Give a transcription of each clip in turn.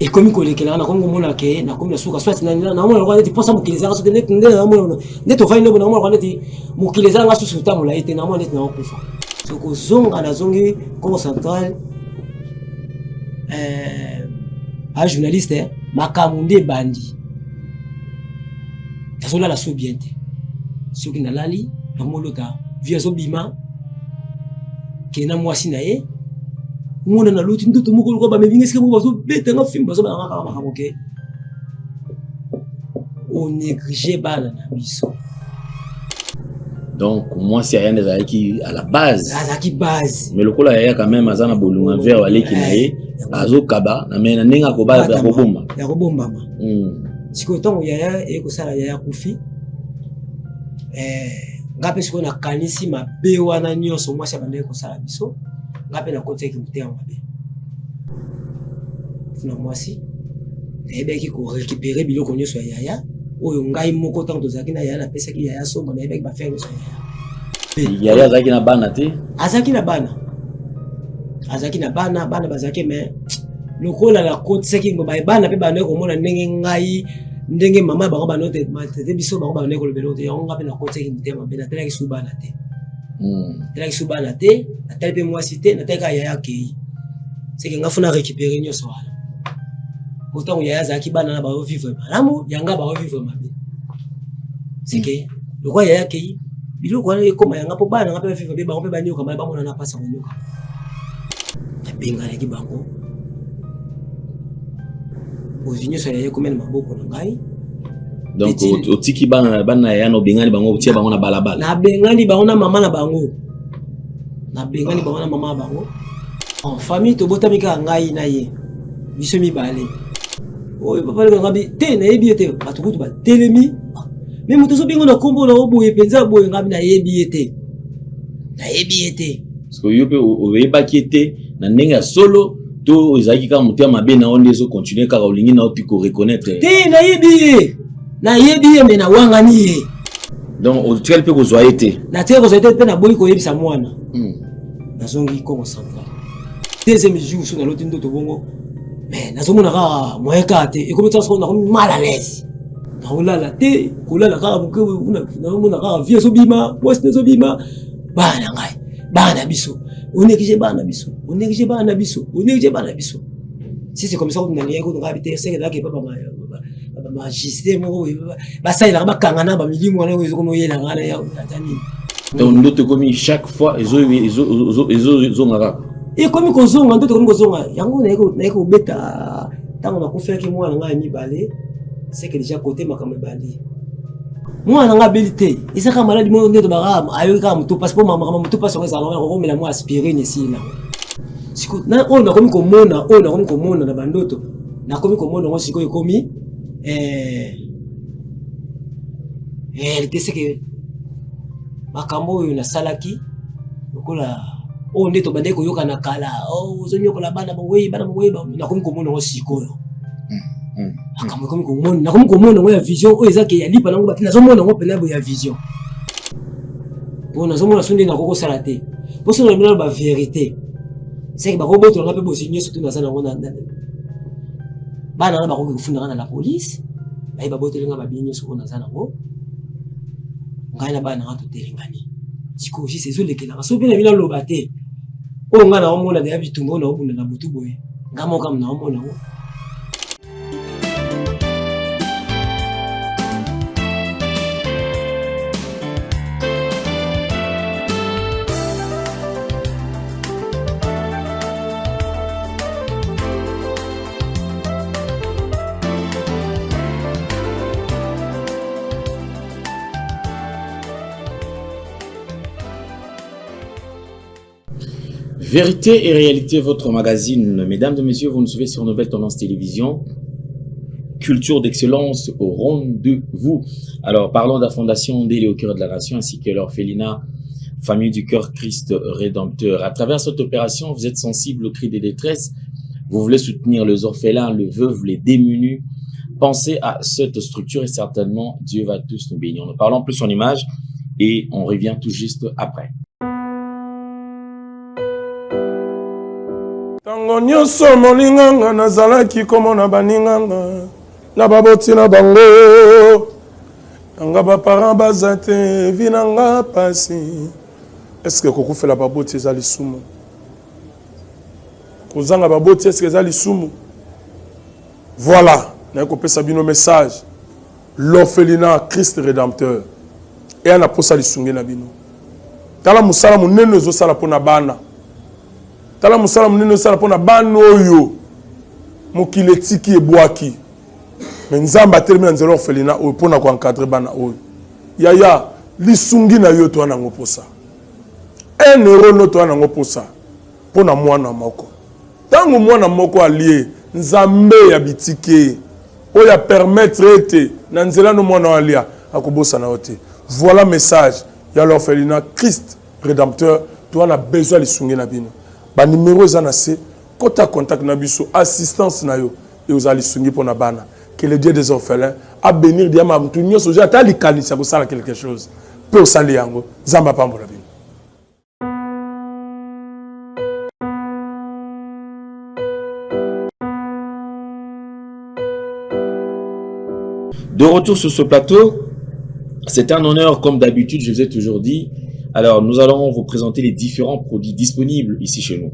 et comme kolekela na kongo mona ke na comme na suka soit na mona kwa neti posa mukileza ngaso net ndela na mona neto fa ino na mona kwa neti mukileza ngaso suta mula ite na mona net na okufa so ko zonga na zongi Congo central un journaliste makamunde bandi tasola la sobiente soki na lali na molota via zobima ke na mwasi na ye mona na luti ndoto moko ko ba mevinga ske mo bazo beta nga film bazo ba nga ka makoke on néglige bana na biso. Donc moi c'est rien déjà qui à la base azaki base mais le kola yaya quand même azana bolunga vers wale ki na ye azo kaba na mena ninga ko ba ya kobomba ma siko tongo yaya e ko sala yaya kufi ngape siko na kanisi mabe wana nyonso mwasi abandeki kosala biso ngape na koteki mutema mabe funa mwasi nayebeki ko récupérer biloko nyonso ya yaya oyo ngai moko tango tozalaki na yaya napesaki yaya somba nayebeki bafere nyonso ya yaya. Yaya azalaki na bana te azalaki na bana bazalaki mais lokola na kotisaki ngo bana mpe bandeki komona ndenge ngai ndenge mama bango banote matete biso bango bandeki kolobela te yango ngape na kotisaki mutema mabe natelaki su bana te telaki su bana te natali mpe mwasi te natali kaka yaya akei seke nga funa récupérer nyonso wana pourtant yaya azalaki bana na bao vivre malamu yanga bao vivre mabe seke lokwa yaya akei biloko wana ekoma yanga mpo bana nga mpe bavivre be bango mpe banioka mala bamona na mpasa konyoka nabenganaki bango ozwi nyonso yaya ekomena maboko na ngai. Donc otiki bana ya no bengani bango otia bango na balabala na bengani bango na mama na bango en famille tobotami kaka ngai na ye biso mibale oyo papa le ngabi te na yebi ete bato kutu batelemi mais moto ozobenga na kombo na oboye mpenza boye ngabi na yebi ete parce que yo mpe oyebaki ete na ndenge ya solo to ezalaki kaka motema mabe na yo nde ezocontinue kaka olingi na yo mpi koreconnaitre te na yebi ye me na wangani ye donc otikali mpe kozwa ye te natikali kozwa ye te mpe naboyi koyebisa mwana nazongi Congo central deuxième jour so naloti ndoto bongo mais nazomona kaka moyen kaka te ekomi transport nakomi mal à l'aise nakolala te kolala kaka moke nazomona kaka vie ezobima mwasi ezobima bana ngai bana biso onéglige bana biso si c'est comme ça on a lié ko ngabi te c'est que là que papa magiste moko basalelaka bakangana bamilimu wana oyo ezokomi oyela ngana ya atani donc ndoto komi chaque fois ezongaka ekomi kozonga ndoto komi kozonga yango naye kobeta ntango nakufaki mwana ngai mibale c'est que déjà côté makambo ebandi mwana ngai abeli te ezaka maladi moko nde tobaka ayoki kaka motu pasi mpo makambo motu pasi yango ezalaka kokomela mwa aspirine esila siko oyo nakomi komona na bandoto nakomi komona ngo sikoyo ekomi réalité c'est que makambo oyo nasalaki lokola oyo nde tobandeki koyoka na kala ozonyokola bana bangoyi nakomi komona ngo sikoyo makambo ekomi komona nakomi komona ngo ya vision oyo ezake ya lipa nango bati nazomona ngo mpena boye ya vision mpo nazomona so nde nakokosala te mpo so namina ba vérité c'est que bakobotolanga mpe bosi nyonso to naza nango bana na bakoki kofundanga na la police baye babotelenga babili nyonso oyo naza nango ngai na bana nanga totelengani sikoyo si ezolekelanga so mpe na bino aloba te oyo ngai naomona deya bitumba oyo naobunda na butu boye ngai moko kama naomona ngo. Vérité et réalité, votre magazine. Mesdames et messieurs, vous nous suivez sur Nouvelle Tendance Télévision. Culture d'excellence au rendez-vous. Alors, parlons de la Fondation Ndélé au cœur de la nation ainsi que l'orphelinat Famille du Cœur Christ Rédempteur. À travers cette opération, vous êtes sensible au cri des détresses. Vous voulez soutenir les orphelins, les veuves, les démunis. Pensez à cette structure et certainement Dieu va tous nous bénir. Nous parlons plus en image et on revient tout juste après. Tango nyonso moninganga nazalaki komona baninganga na baboti na bango nanga baparent baza te vi nanga pasi. Est-ce que kokufela baboti eza lisumu? Kozanga baboti est-ce que eza lisumu? Voilà, naye kopesa bino message. L'orphelinat Christ rédempteur et ana posa lisungi na bino. Tala musala munene ezosala pona bana. Tala musala munene ezosala pona bana oyo mokili etiki ebwaki. Mais nzamba termine nzelo orphelinat oyo pona ko encadrer bana oyo. Yaya lisungi na yo to ana ngoposa. Un euro no to ana ngoposa pona mwana moko. Tango mwana moko alie nzambe ya bitike oya permettre ete na nzela no mwana alia akobosa na ote. Voilà message ya l'orphelinat Christ rédempteur to ana besoin lisungi na bino. Ba numéro za na se kota contact na biso assistance na yo et aux lisungi pona bana. Que le Dieu des orphelins a bénir diama mtu nyoso ja ta likanisa ko sala quelque chose. Pe o sali yango zamba pambola bino. De retour sur ce plateau, c'est un honneur, comme d'habitude, je vous ai toujours dit. Alors, nous allons vous présenter les différents produits disponibles ici chez nous.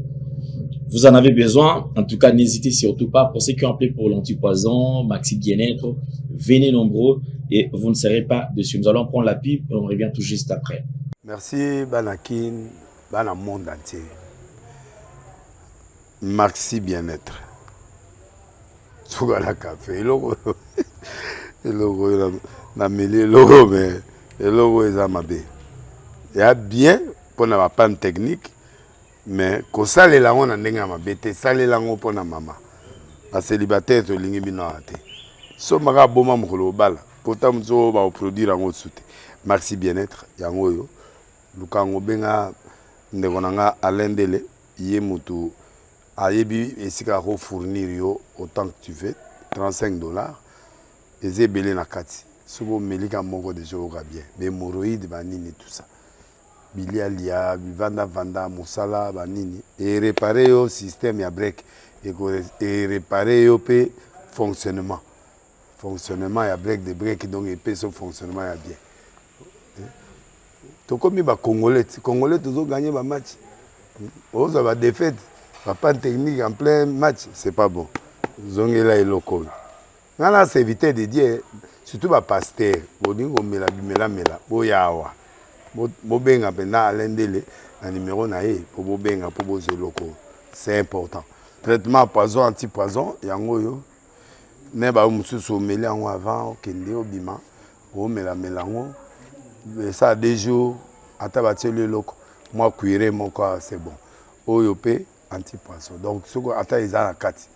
Vous en avez besoin, en tout cas, n'hésitez surtout pas. Pour ceux qui ont appelé pour l'antipoison, Maxi Bien-être, venez nombreux et vous ne serez pas dessus. Nous allons prendre la pipe et on revient tout juste après. Merci, Banakin, Bana monde entier. Maxi Bien-être. Souga la café, le logo na mêlé logo mais le logo est amabé. Il y a bien pour na panne technique mais ko sale la on ndenga mabete sale la ngo pona mama. Ba célibataire to lingi bino ate. So maka boma mukolo bala. Pourtant mzo ba produire ngo soute. Maxi Bien-être yango yo. Lukango benga ndeko nanga alendele ye mutu ayebi esika ko fournir yo autant que tu veux $35. Eze belé na kati. Sobo melika moko de joga bien. Hémorroïdes banini tout ça. Bilialia, vanda musala banini et réparer yo système ya break et réparer yo pe fonctionnement ya break de break donc et pe son fonctionnement ya bien. To comme ba congolais toujours gagner ba match. Oza ba défaite, ba pas technique en plein match, c'est pas bon. Zongela et loco. Nana c'est éviter de dire surtout ba pasteur, boningo mela boyawa. Bobenga pena alendele na numéro na ye pour bobenga pour bozo loko. C'est important. Traitement poison anti-poison yango yo. Ne ba mususu meli yango avant kende obima. O mela melango. Ça a des jours ata batele loko. Moi cuire mon corps c'est bon. Oyo pe anti-poison. Donc soko ata izana kati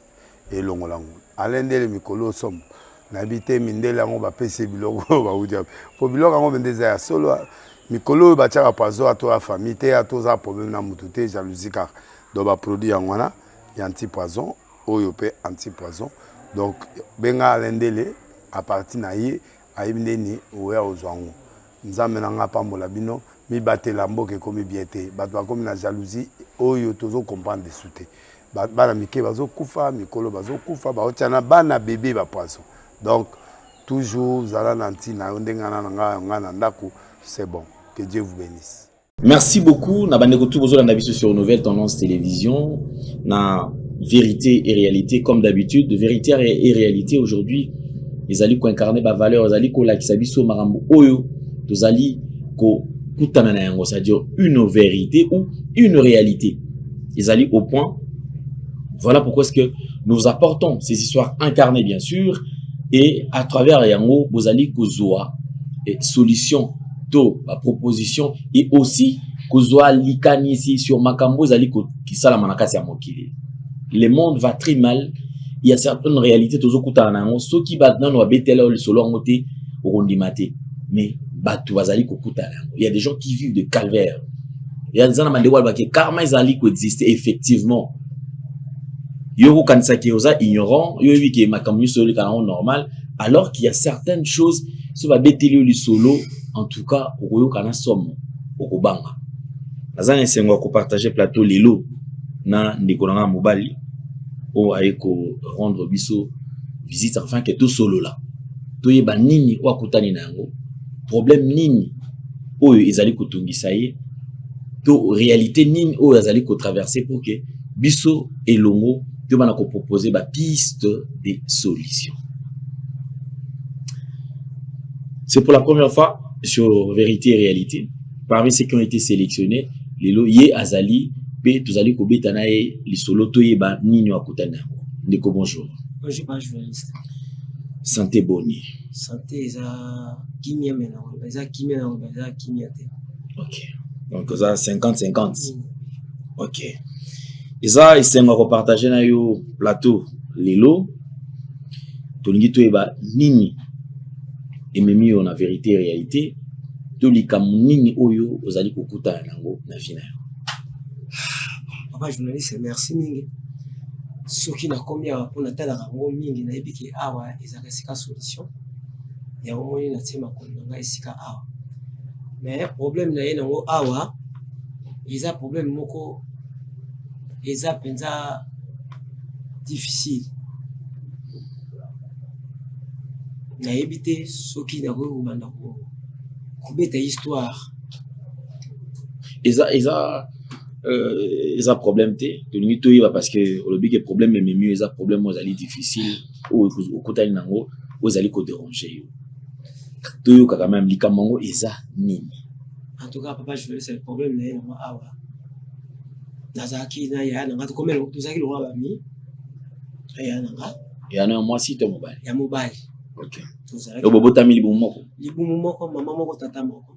et longolango. Alendele mikolo somme. N'habité mindele yango ba pese biloko ba udia. Po biloko yango bendeza ya solo mikolo ba tchaka poison à toi famille te à toi problème na mututé jalousie car do ba produit yango y anti-poison oyo pe anti-poison donc benga alendele à partir na ye ayimdeni oya ozwango nzambe na nga pambola bino mi batela mboke komi biete bato komi na jalousie oyo tozo comprendre souté bana mike bazo kufa mikolo bazo kufa ba otana bana bébé ba poisson donc toujours zala nanti na ndengana nga na ndako c'est bon. Que Dieu vous bénisse. Merci beaucoup. Na bande tout besoin d'avis sur Nouvelle Tendance Télévision. Na vérité et réalité comme d'habitude. De vérité et réalité aujourd'hui. Les alliés qui incarnent ba valeur, les alliés qui la kisabiso marambo oyo, les alliés qui kutana na yango, c'est-à-dire une vérité ou une réalité. Les alliés au point. Voilà pourquoi est-ce que nous apportons ces histoires incarnées bien sûr et à travers yango, vous alliés kozoa et solution la proposition et aussi kozwa likani ici sur makambo zali qui sala manakasi ya mokili. Le monde va très mal. Il y a certaines réalités tozo kuta nango ceux qui battent no betela le solo ngote orondimate mais batu bazali kokuta nango. Il y a des gens qui vivent de calvaire. Il y a des gens mandewal ba ke karma ezali ko exister effectivement. Yo kanisa ki oza ignorant, yo wi ke makambo solo kana normal alors qu'il y a certaines choses so ba beteli le solo. En tout cas, au kana somme au banga. Azana sengo ko partager plateau lelo na ndikolanga mobali o aiko rendre biso visite enfin que tout solo là to yeba nini o akutani nango problème nini oyo ezali kotungisa ye to réalité nini oyo azali ko traverser pour que biso elongo to bana ko proposer ba piste de solution. C'est pour la première fois sur Vérité et Réalité parmi ceux qui ont été sélectionnés lelo ye azali pe tozali ko betana ye li solo to yeba nini akutani nango. Ndeko bonjour. Bonjour pas journaliste. Santé boni. Santé eza kimia mena eza kimia na eza kimia te. OK. Donc ça 50-50. OK. Eza isenga ko partager na yo plateau lelo. Tolingi to yeba nini ememi yo na Vérité et Réalité. To likamu nini oyo ozali kokuta nango na vie na yo. Papa journaliste merci mingi. Soki na komi awa pona tala rango mingi na ebiki awa ezaka sika solution. Ya omoni na tema konanga esika awa. Mais problème na ye nango awa eza problème moko eza penza difficile. Na ebite soki na ko banda ko kubeta histoire. Eza problème te tolingi to yeba parce que olobi que problème est mieux eza problème ozali difficile ou okutani nango ozali ko déranger yo to yo quand même likamango eza nini. En tout cas papa je veux c'est le problème na yango awa nazaki na ya nanga to komelo tozaki lo ba mi ya nanga ya na moi si to mobile ya mobile. OK tozaki to bobotami libumu moko mama moko tata moko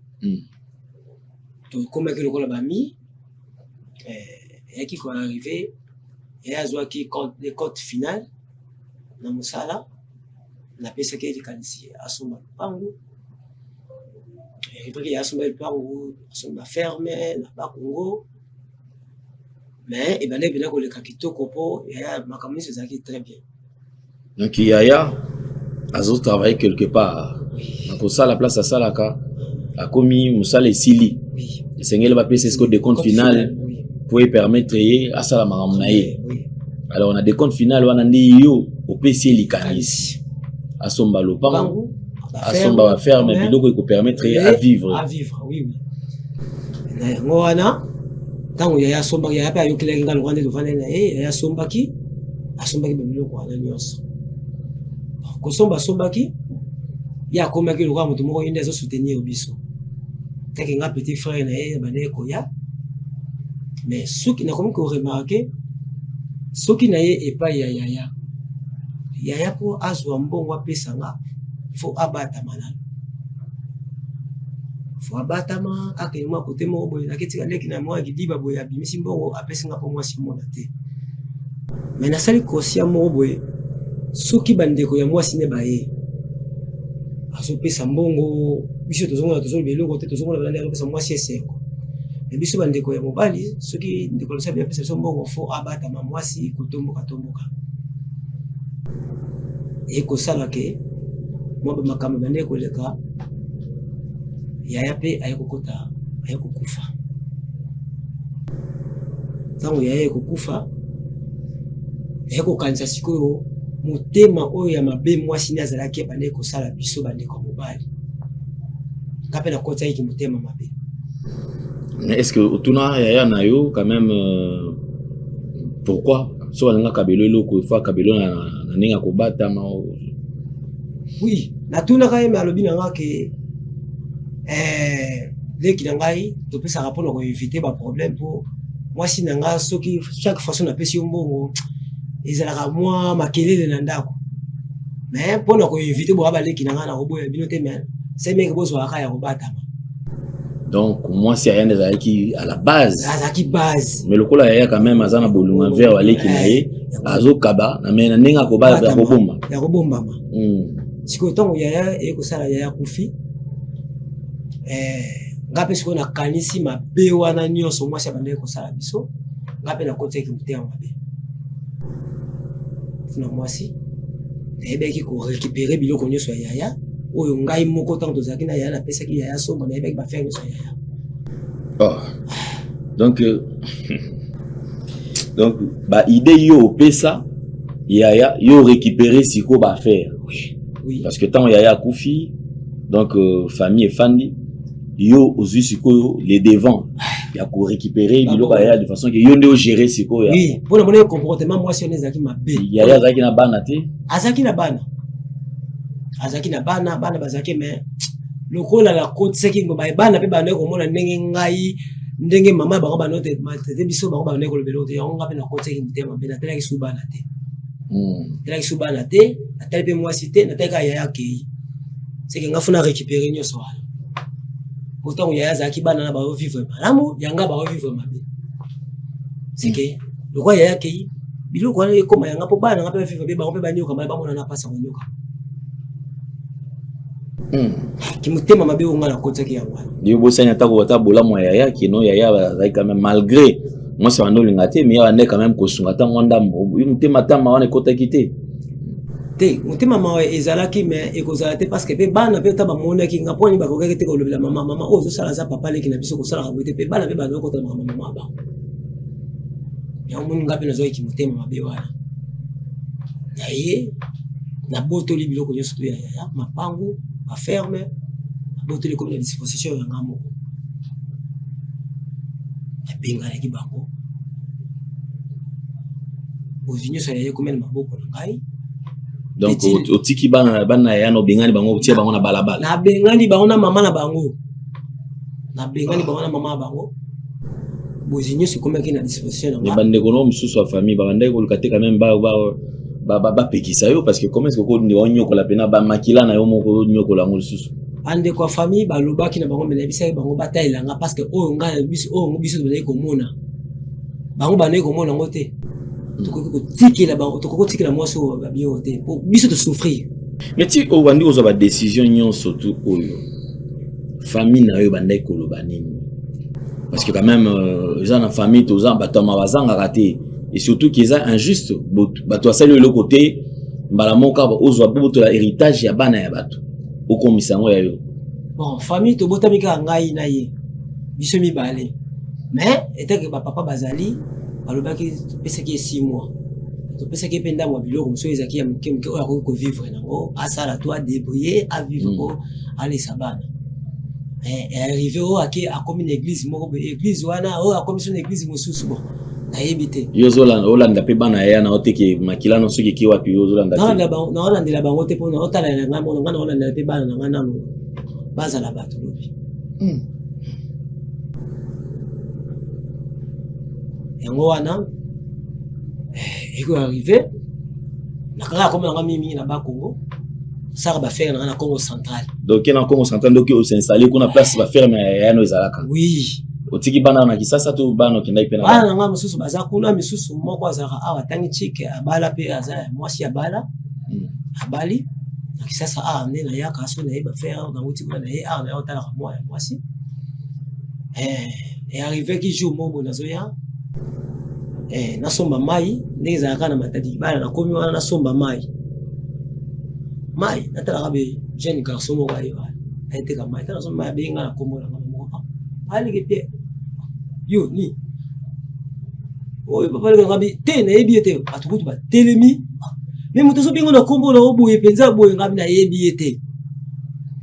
to komeki lo kola ba mi et qui quand arrivé et a joué qui compte les cotes finales na musala na pesa ke likanisi asoma pangu et puis asoma pangu asoma ferme na bakongo mais et ben bina ko le kakitoko po ya makamisi zaki très bien. Donc Yaya azo travailler quelque part na ko sala place à salaka a commis musala esili sengele ba pesa score de compte final pour permettre à ça la maramnaye. Alors on a des comptes finales on a ndi yo au PC likanisi asomba lopango asomba ba ferme biloko ko permettre à vivre oui ngwana tango ya somba ya pa yo kile ngalo kwande to fane na ya sombaki asombaki biloko wana nyonso ko somba ki ya komaki lokwa mutu moko inde zo soutenir biso teke nga petit frère na bane ko ya. Mais ce qui n'a comme que remarqué, ce qui n'a pas Yaya pour azwa mbongo apesanga faut abattre malal. Faut abattre ma akema côté mo boy na ketika leki na mo akidiba boy abimisi mbongo apesinga pour moi si mona te. Mais na sali kosia mo boy soki bandeko ya moi sine baye. Aso pesa mbongo biso tozonga biloko te tozonga bandeko pesa moi si esengo. Et biso bandeko ya mobali soki ndeko losa bien pesa mbongo fo abata mamwasi kutomboka et ko sala ke mo ba makamba bandeko leka yaya pe ayekokota ayekokufa tango yaya ekokufa ayekokanisa sikoyo motema oyo ya mabe mwasi ni azalaki bandeko sala biso bandeko mobali ngape na kota iki motema mabe. Est-ce que Otuna Yaya Nayo quand même pourquoi so nga kabelo loko fois kabelo na ninga ko bata ma oui na tuna ka yeme alobi na nga ke leki na ngai to pesa rapport ko éviter ba problème pour moi si na nga soki chaque façon na pesi mbongo ezalaka moi makelele na ndako mais pour na ko éviter bo ba leki na nga na robo ya bino te mais c'est mec bozo aka ya ko bata. Donc moi c'est rien des qui à la base mais le kola yaya quand même azana bolunga vers wale kinaye azo kaba na mena ninga ko ba ya kobomba ma siko tongo yaya e ko sala yaya kufi ngape siko na kanisi mabe wana nyonso mwasi abande ko sala biso ngape na kote ki mutema mabe funa mwasi ebe ki ko récupérer biloko nyonso ya yaya oyo ngai moko tango tozaki na yaya na pesa ki yaya somba na ebe ba faire nyonso ya yaya. Donc bah idée yo pesa Yaya yo récupérer siko ba faire. Oui. Parce que tant Yaya Koufi, donc famille et famille, yo ozu siko les devants. Il y a pour récupérer bilo Yaya de façon que yo ne gérer siko ya. Oui, pour le comportement moi si on est zaki mabe. Yaya zaki na bana te. Azaki na bana. Azaki na bana bazaki mais lokola la côte seki ngo ba bana pe bana ko mona ndenge ngai ndenge mama bango banote te biso bango bana ko lebelo te on ngape na côte seki mutema be na tela ki subana te. Tela ki subana te, na tela pe moi cité na tela Yaya kei. C'est que ngafuna récupérer nyo soir. Pourtant Yaya zaki bana na ba vivre malamu yanga ba vivre mabe. C'est que le roi Yaya kei bilo ko na ko mayanga po bana ngape vivre be bango pe banyo kamala ba mona na pasa nyoka. Qui me tellement mabé on a la côte qui a moi. Dieu bosse n'atta ko ta bola mo Yaya qui non Yaya va quand même malgré moi c'est un lingate mais on est quand même ko sungata mwanda mo une temata ma on est côté quitté. Te mutema ma ezalaki mais ekozala te parce que pe bana pe ta ba mona ki ngaponi ba ko kete ko lobela mama o zo sala za papa le ki na biso ko sala ka bote pe bana pe ba no ko ta mama ba. Ya mun ngapi na zo ki mutema mabé wana. Yaye na boto li biloko nyoso to ya mapango à ferme, botter les comme la disposition d'un amour. La pinga qui bango. Aux unions ça y est comme le maboko ngai. Donc au tiki bana ya no bingani bango tia bango na balabala. Na bingani bango na mama na bango. Na bingani bango na mama bango. Aux unions c'est comme qui na disposition d'un. Les bande ko no msusu wa famille bande ko lukate quand même ba pekisa yo parce que comment est-ce que ko ni onyo ko la pena ba makila na yo moko nyoko la ngol susu ande kwa famille ba lobaki na bango mena bisa bango bataila nga parce que o nga biso de ko mona bango ba ne ko mona ngote to ko tikila bango to ko tikila moi so ba biote pour biso de souffrir mais ti o wandi ozo ba décision nyon surtout oyo famille na yo bandai ko loba nini parce que quand même ils en famille to za batama bazanga raté. Et surtout qu'ils sont injustes. Bato asali le côté mbalamoka ozo abuto la héritage ya bana ya bato. Oko misango ya yo. Bon, famille to botamika ngai na ye. Biso mi balé. Mais était que papa bazali balobaki pesa ki 6 mois. To pesa ki penda mo biloko mso ezaki ya mke oya ko vivre nango asala toi débrouiller à vivre ko aller sabana. Et arrivé au aki a comme une église moko église wana o a comme une église mosusu bon. Naibite. Yozolan Olanda pe bana ya na oteke makila no soki ki wapi Yozolanda. Na Olanda la bango te po na otala na ngamo na Olanda pe bana na ngana no. Baza la bato lobi. Yango wana eko arrivé na kala comme na mimi na ba Congo. Ça va faire na Congo central. Donc na Congo central donc on s'est installé qu'on a place va faire na no ezalaka. Oui. Otiki bana na kisasa to bana kindai pena. Bana nga mususu baza kuna misusu moko azaka awa tangi chike abala pe azaya mwasi abala. Abali na kisasa ande na yaka aso na eba faire na uti kuna na ye na otala ka mwasi. Et arrivé qui jour mobo na zoya. Na somba mai ndeza kana matadi bana na komi wana na somba mai. Mai natala ka be jeune garçon mo bali ba. Aite ka mai tala somba be nga na komo na mo. Ali ke yo ni oyo papa le ngabi te na yebiete atukutu ba telemi mais moto so bingo na kombo na oboye penza boye ngabi na yebiete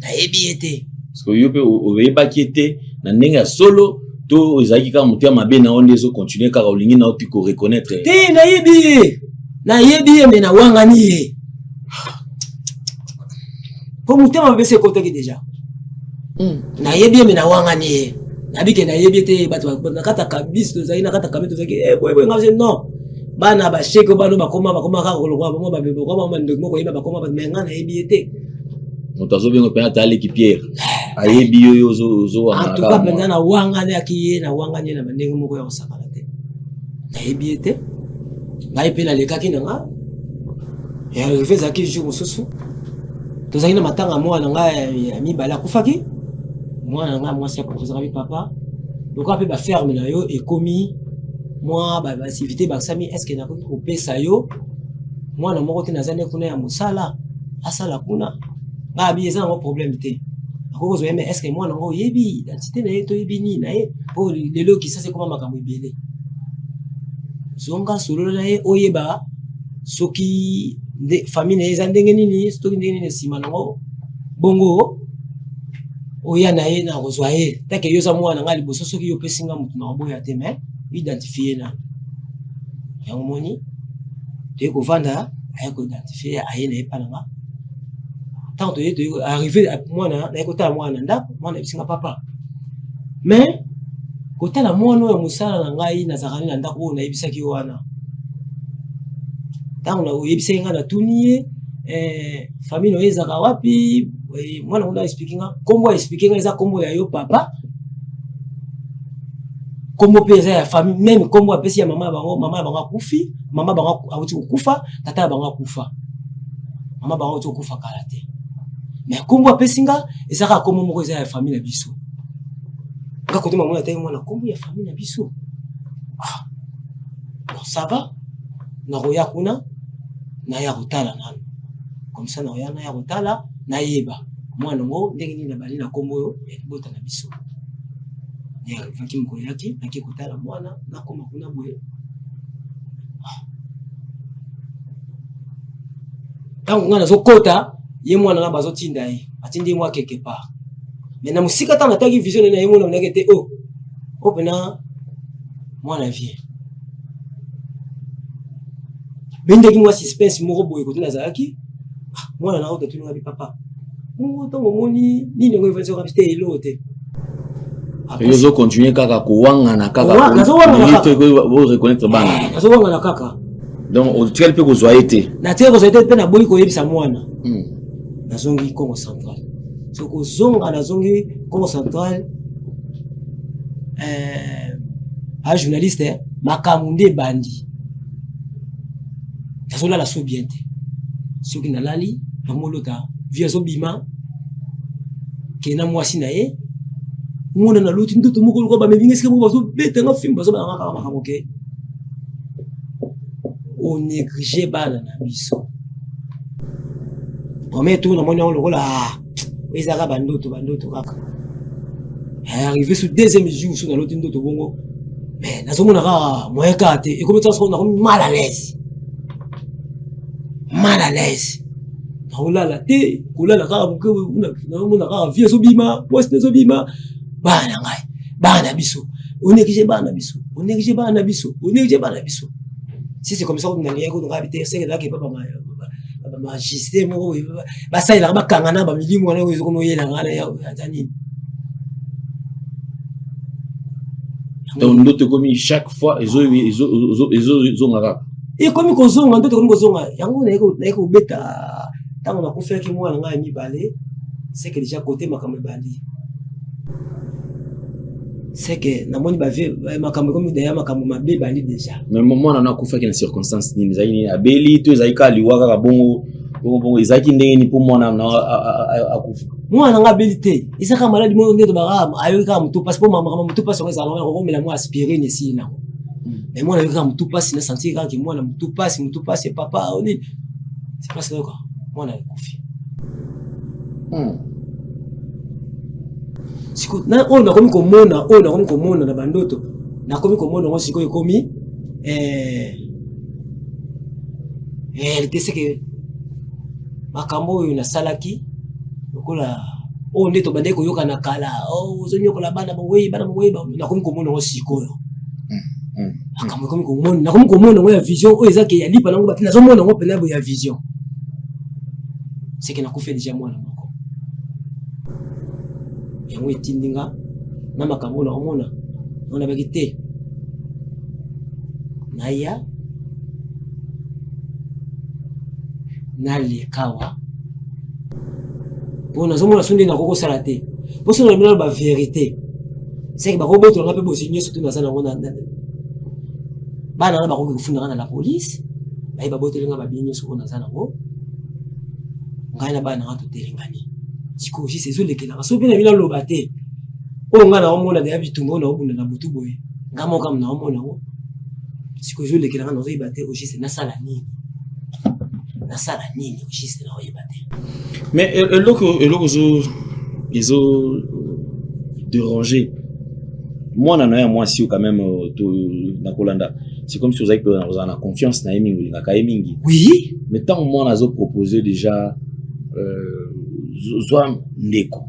parce que yo pe o yeba kiete na ndenge solo to ezaki ka mutia mabe na onde zo continuer ka olingi na oti ko reconnaître te na yebiye mais na wangani ye ko mutia mabe se côté ki déjà na yebiye mais na wangani ye Abike na yebite bato na kata kabis to zaina kata kabito zaki boy ngase non bana ba sheko bano bakoma ka kolokwa bango ba bebo kwa mama ndeko moko yeba bakoma ba menga na yebite motazo bingo pe ata ali ki Pierre ayebi yo zo en tout cas penza na wanga ne akiye na wanga ne na ndenge moko ya osakala te na yebite ngai pe na lekaki nga ya arrivé zaki jour mosusu to zaina matanga mo na ngai ya mibala kufaki moi na moi c'est professeur avec papa donc après ba ferme na yo et commis moi ba activité ba sami est-ce que na ko pesa yo moi na moko te na zane kuna ya musala asala kuna ba bi eza ngo problème te ako zo mais est-ce que moi na ngo yebi identité na yeto yebi ni na ye pour lelo ki ça c'est comment makambo ibele zonga solo na ye oyeba soki famille na eza ndenge nini soki ndenge nini sima nango bongo oya na ye na kozwa ye take yo za mwana nga liboso soki yo pesinga mutu na boya te mais identifier na yango moni te ko vanda ay ko identifier aye na epana tant to ye arrivé mwana na ekota mwana ndako mwana bisinga papa mais kotala mwana ya musala na ngai na zakani na ndako na yebisaki wana tant na yebisaki nga na tuniye famille no ezaka wapi mwana ngona speakinga kombo speakinga eza kombo ya yo papa kombo pe eza ya famille même kombo apesi ya mama bango kufi mama bango awuti kufa tata bango kufa mama bango awuti kufa kala te mais kombo apesi nga ezaka kombo moko eza ya famille na biso nga kote mama na tayi mwana kombo ya famille na biso bon ça va na roya kuna na ya kotala nanu comme ça na roya na ya kotala na yeba mwana ngo ndenge nini na bali na kombo yo bota na biso ya vaki mko yaki na kikutala mwana na koma kuna bwe tangu ngana zokota ye mwana na bazo tinda ye atindi mwa quelque part mais na musika tanga taki vision na ye mwana na kete pena mwana vie bende ki mwa suspense moko boye kotuna zaki mwana na auto tuninga bi papa ntongo moni nini ngo ivanzo kapite elote ils ont continué kaka kuwanga kaka vous reconnaître bana nazo wanga na kaka donc au tel pe kozwa été na tel kozwa été pe na boyi ko yebisa mwana nazongi Congo central so ko zonga nazongi Congo central a journaliste makamunde bandi tazola la so bien te soki na lali na molota via zo bima kena mwasi na ye mwana na loti ndoto moko ko ba mebinga sika bazo beta nga film bazo ba nga makamoke on néglige bana na biso on tout na moni on lokola ezaka bandoto kaka arrivé sur deuxième jour sur na loti ndoto bongo mais nazomona ka moyen kate et comme ça on a mal à l'aise naolala te kolala kaka moke naomona kaka vie ezobima mwasi ezobima bana ngai bana biso onéglige bana biso si c'est comme ça on a lié ko nga bité c'est là que papa ma système ba ça il a ba kangana ba milimo na ko no yela ngana ya tani donc ndoto comme chaque fois ils ngara et comme ko zonga ndoto comme ko zonga yango na ko beta tango na kufela ki mwana nga mi balé c'est que déjà côté makambe bandi c'est que na moni ba vie makambe comme d'ailleurs makambe mabe bandi déjà mais mwana na kufela ki na circonstance nini zaini abeli to zaika liwaka ka bongo ezaki ndenge ni pour mwana na akufa mwana nga belité isaka maladi mo ndeto ba ayo ka mutu parce que mama mutu parce que ça on met la mo aspirer ni si na mais moi avec mutu passe na sentir quand que moi mutu passe papa on dit c'est pas ça quoi moi na kufi siko na on a komi komona na bandoto na komi komona ngo siko komi elle te que makambo yo na salaki lokola o ndeto bande ko yoka na kala ozonyo ko la bana bowe na komi komona ngo siko yo makambo komi komona na komi komona ngo ya vision o ezaki ya lipa nango batina zo mona ngo pena bo ya vision c'est que na ko fait déjà moi na moko yango etindinga na makambo na omona on baki te naya na lekawa pour nazomona sonde na koko sala te pour ça na ba vérité c'est que ba ko boto ngape bo sinyo surtout na sana ngona bana na ba ko kufunda na la police ba ba boto nga ba binyo so na sana ngo ngana bana ngato telengani siko aussi c'est zolekela so pe na bila loba te o ngana omona de habitumbo na obunda na butu boye ngamo kam na omona ngo siko zolekela ngana oyiba te aussi c'est na sala nini aussi c'est na oyiba te mais eloko zo déranger moi na ya moi si quand même to na kolanda c'est comme si vous avez confiance dans Mingi. Oui. Mais tant que moi, on a proposé déjà, Zoam Ndeko.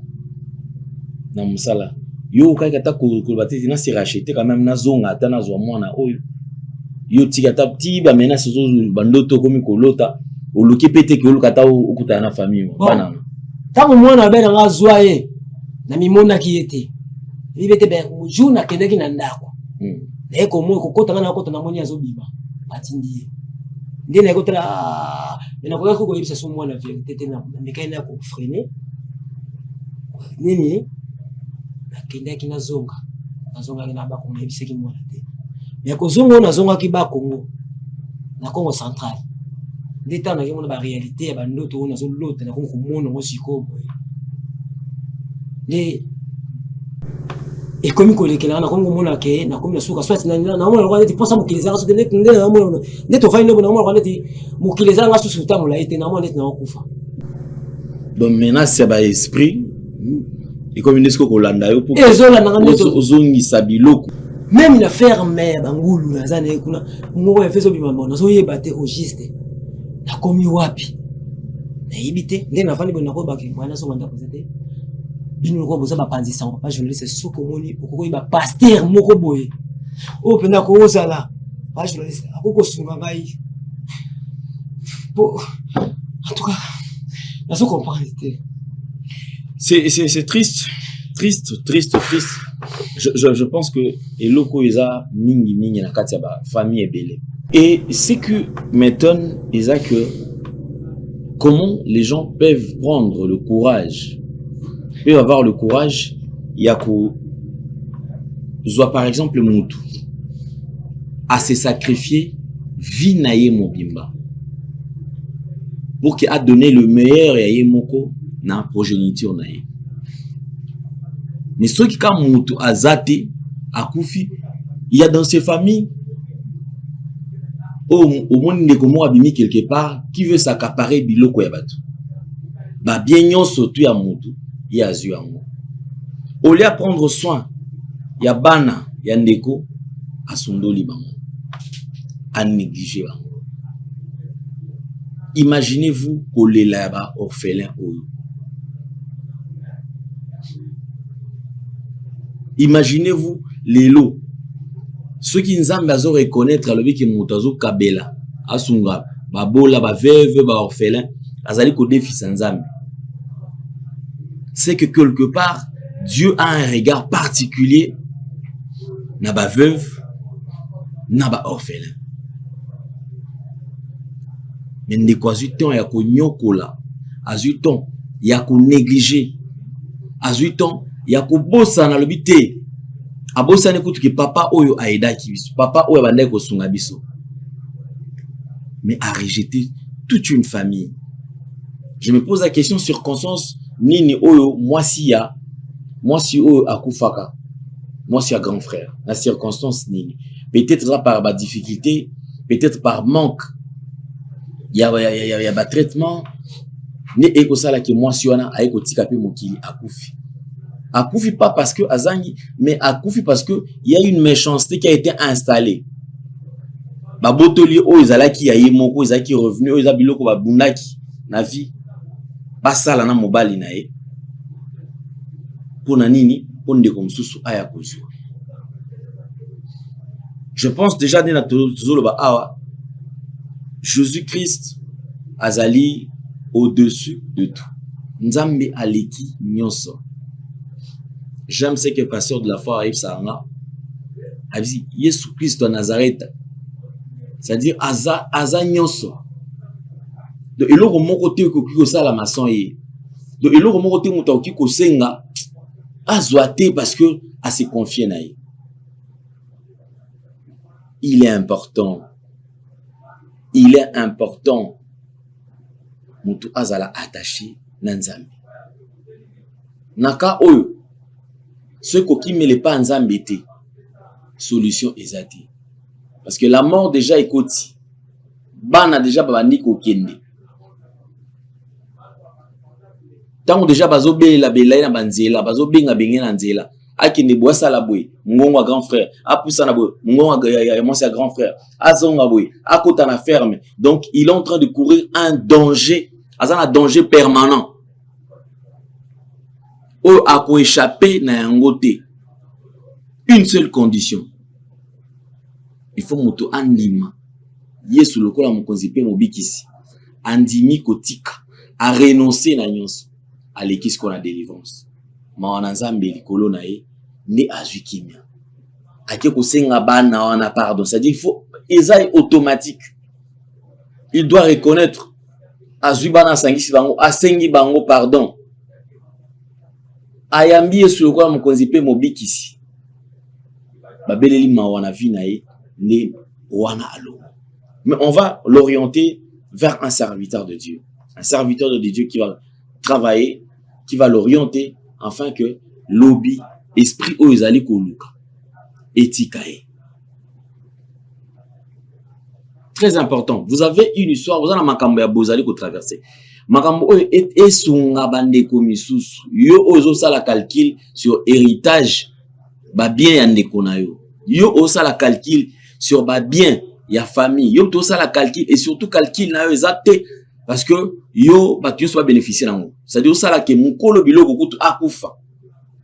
Dans mon sala. Yo, quand tu as coulbaté, tu as racheté quand même, Nazonga, tu as Zoamwana, Oyo. Yo, tu as tapti, bah, maintenant, c'est ce bandoto comme Kolota, ou le qui pète que le kata ou kuta na famille. Tant que moi, on a bien un zoé, na mimona qui était. Il était bien, jour na kende ki nandako. Et comme moi, quand on a côté na monia zobiba, patindi. Ndé na côté là, mais na côté ko yebisa so moi na vérité na mekaina ko freiner. Nini? Na kende ki na zonga. Na zonga ki na ba ko yebisa ki moi na te. Mais ko zongo na zonga ki ba Congo. Na Congo central. Ndé ta na ki mona ba réalité ba ndoto na zo lote na ko mona ngo siko boy. Ndé et comme il est là, on a comme on a que, na comme la souka soit na on a dit pour ça mukiliza ngaso de net na on net to faino na on a dit mukiliza ngaso suta mula ite na on net na okufa. Donc maintenant c'est ba esprit et comme une ko landa yo pour ezola na ngaso ozongi sabiloko même la ferme bangulu na zane kuna ngo efeso bimambo na so yebate au juste na komi wapi na ibite ndena fani bona ko baki mwana so nganda posete. Bino ko boza ba panzisa on pas journaliste soko moni okoko ba pasteur moko boye o pena ko ozala ba journaliste akoko sunga ngai en tout cas na so comprendre c'est triste. Je pense que eloko eza mingi na kati ya ba famille ebele. Et c'est que m'étonne eza que comment les gens peuvent prendre le courage, peuvent avoir le courage, yako soit par exemple Moutou à se sacrifier vie naye mobimba pour qu'il a donné le meilleur ya yemoko na progéniture naye. Mais ceux qui comme Moutou azate akufi, il y a dans ces familles au monde ndeko abimi quelque part qui veut s'accaparer biloko ya bato. Ba bien nyonso tu ya Moutou il y a yango. Au lieu de prendre soin, il y a bana, il y a ndeko, à sondoli bango, à négliger bango. Imaginez-vous qu'on les là-bas orphelins oyo. Imaginez-vous les lots. Ceux qui nzambe azo reconnaître le biki mutazo kabela, asunga, babola, ba veuve, ba orphelin, azali ko défi nzambe. C'est que quelque part, Dieu a un regard particulier na ba veuve, na ba orphelin. Mais ndeko azu temps ya ko nyokola, azu temps ya ko négliger, azu temps ya ko bossa na lobité. Abossa ne kutu ki papa oyo aidaki biso, papa oyo bandai ko sunga biso. Mais a rejeté toute une famille. Je me pose la question circonstance nini oyo moi si oyo akufaka, moi si a grand frère, la circonstance nini, peut-être là par difficulté, peut-être par manque, il y a traitement, ne eko sala ki moi si wana aiko tika pe mokili akufi. Akufi pas parce que azangi, mais akufi parce que il y a une méchanceté qui a été installée. Ba botoli o ezalaki ya yemoko ezaki revenu o ezabiloko ba bundaki na vie. Basala na mobali na ye pona nini ponde comme susu aya kozwa. Je pense déjà dans tozolo ba awa Jésus-Christ azali au-dessus de tout. Nzambe aleki nyonso. J'aime ce que le pasteur de la foi Yves Saranga a dit Jésus Christ de Nazareth, c'est-à-dire aza nyonso. Donc eloko moko te ko kiko sala maçon ye. Donc eloko moko te muta ko senga azwate parce que a se confier na ye. Il est important mutu azala attaché na Nzambe. Naka oyo ceux qui ne mêlent pas Nzambe te solution ezati. Parce que la mort déjà ekoti. Bana déjà babandi ko kende. Tango déjà bazo bela na banzela, bazo benga na nzela, akende boisa la boy ngongo grand frère apoussa na boy ngongo ya moi c'est grand frère azonga boy akota na ferme. Donc il est en train de courir un danger, un danger permanent o ako échapper na yangote. Une seule condition, il faut moto andima yesu lokola mokonzi pe mobikisi andimi kotika a renoncer na nyonso alekisi ko na délivrance mawana nzambe likolo na ye ne azwi kimia ake kosenga bana wana pardon, c'est-à-dire il faut eza automatique, il doit reconnaître azwi bana sangisi bango asengi bango pardon ayambi yesu lokola mokonzi pe mobikisi babeleli mawana vi na ye ne wana alo. Mais on va l'orienter vers un serviteur de Dieu. Un serviteur de Dieu qui va travailler, qui va l'orienter afin que lobby, esprit oezali koluka, etikae. Très important. Vous avez une histoire, vous avez un makambo ya bozali ko traverser. Makambo est sunga bande komisusu. Yo ozo sala calcul sur héritage ba bien ya ndeko na yo. Yo ozo la calcul sur ba bien ya famille. Yo to sala calcul et surtout calcul na yo exact parce que yo ba tu soit bénéficier nango. C'est-à-dire ça la ke mukolo biloko kutu akufa.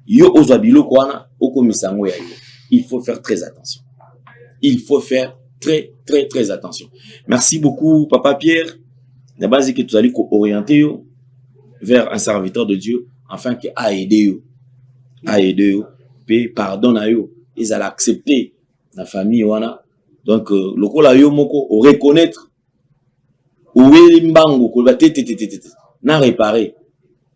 Yo ozo biloko wana okomisa ngo ya yo. Il faut faire très attention. Il faut faire très attention. Merci beaucoup Papa Pierre. La base que tu allais orienter vers un serviteur de Dieu afin que a aider yo. A aider yo. Pe pardon à yo. Ils allaient accepter la famille wana. Donc le kola yo moko au reconnaître oué mbango ko ba tete na réparer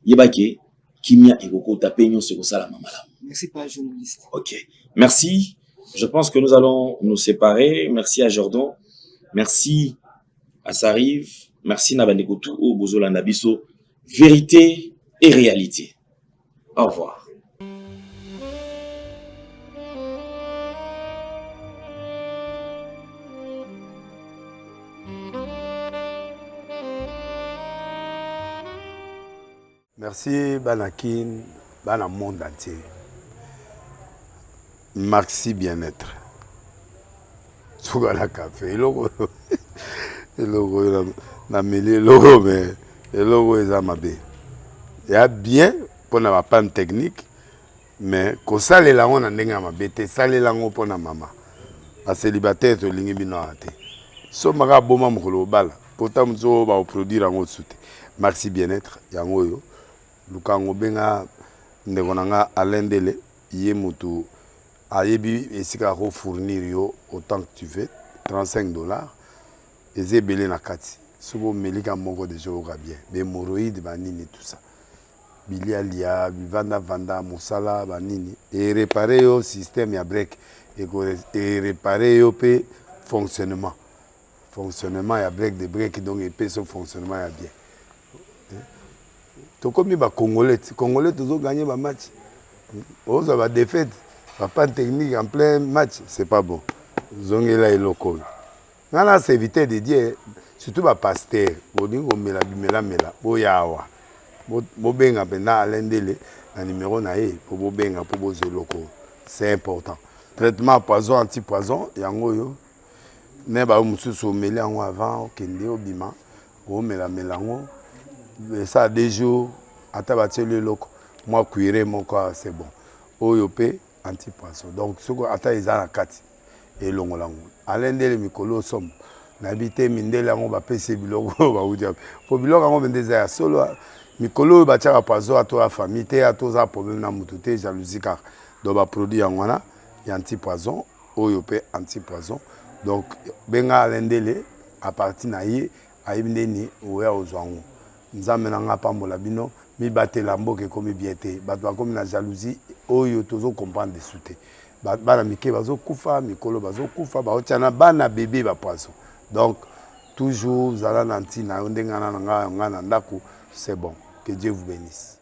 yebake kimia ekoko taper nyo se ko sala mamala. Merci pas journaliste. OK. Merci. Je pense que nous allons nous séparer. Merci à Jordan. Merci à Sariv. Merci Nabandekotu au Bozolanda Biso. Vérité et réalité. Au revoir. Merci Banakin, Bana monde entier. Maxi bien-être. Sougala café, logo na mêlé logo mais logo est amabé. Il y a bien pour na panne technique mais ko sale la on ndenga mabete sale la ngo pona mama. A célibataire to lingi bino ate. So maga boma mukolo bala. Pourtant mzo ba produire ngo soute. Maxi bien-être yango yo. Lukango benga ndekonanga alendele yé mutu ayebi esika ko fournir yo autant que tu veux $35 et belé na kati sobo melika moko de joga bien be moroïde banini tout ça bilia lia vanda musala banini et réparer yo système ya break et réparer yo pe fonctionnement ya break de break donc et pe son fonctionnement ya bien to comme ba congolais toujours gagner ba match on va défaite. Pas technique en plein match, c'est pas bon. Zongela et loco. Nana c'est éviter de dire surtout ba pasteur. Bodingo mela. Boyawa. Bobenga pena alendele na numéro na e pour bobenga pour bozo loco. C'est important. Traitement poison anti-poison yango yo. Ne ba mususu meli yango avant kende obima. O mela ngo. Ça a des jours atabati le loco. Moi cuire mon corps c'est bon. Oyope anti-poisson. Donc, ce qu'on attend, ils ont la carte. Et l'on l'a. Alendele mikolo somme. N'habite mindele on va passer bilogo va vous dire. Pour bilogo on va des solo. Mikolo va tirer poisson à toi famille, à toi problème na mututé jalousie car donc va produire en wana y anti-poison, oyope anti-poison. Donc benga alendele à partir na ye ayimdeni oya ozwango. Nzamena nga pambola bino mi batela mboke comme biété. Batwa comme la jalousie oyo tozo comprendre de souté. Bana mike bazo kufa mikolo bazo kufa ba otiana bana bébé ba poisson. Donc toujours zala nanti na ndenga na nga ndako c'est bon. Que Dieu vous bénisse.